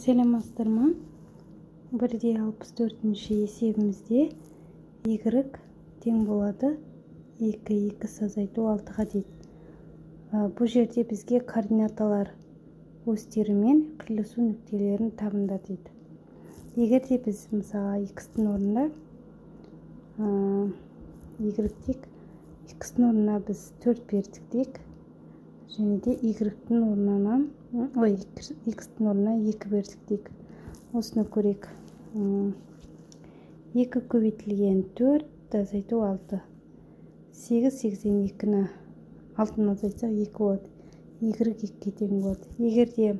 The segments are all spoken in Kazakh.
Саламатсыздар ма? 1,64 есебімізде y тең болады 2 азайту 6-ға дейді. Бұл жерде бізге координаталар осьтері мен қиылысу нүктелерін табында дейді. Егер де біз мысалға x-тің орнына y дейік, x-тің орнына біз 4 бердік дейік, және де y-тің орнына x-тің орнына 2 бердік дейік. Осыны көрейік. 2 көбейтілген 4 азайту 6. 8-8-ден 2-ні 6-ны азайтсақ 2 болады. Y 2-ге тең болады. Егер де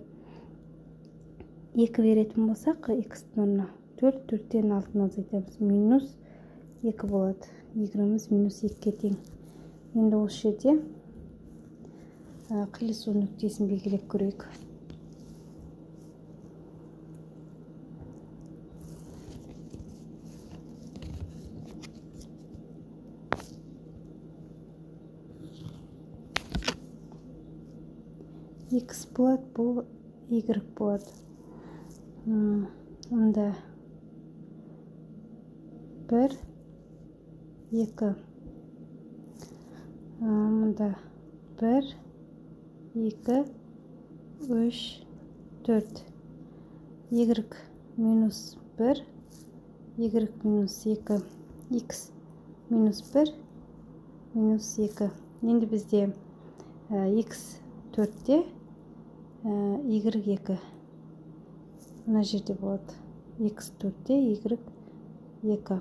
2 беретін болсақ, x-тің орнына 4, 4-тен 6-ны азайтамыз. Минус 2 болады. Y-міз минус 2-ге тең. Енді осы жерде қиылысу нүктесін белгілеп көрейік. X болады, бұл Y болады. Онда 1, 2. Мұнда 1, 2, 3, 4. Y минус 1, Y минус 2, X минус 1, минус 2. Енді бізде X 4-те, Y 2. Мына жерде болады. X 4-те, Y 2.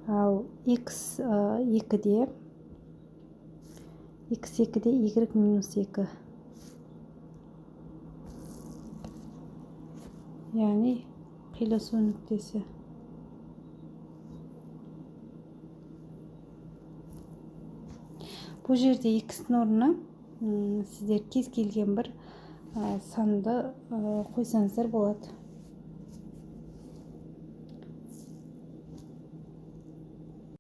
Ал X 2-де, Y минус 2. Яғни қиылысу нүктесі. Бұл жерде X-тің орнына сіздер кез келген бір санды қойсаңыздар болады.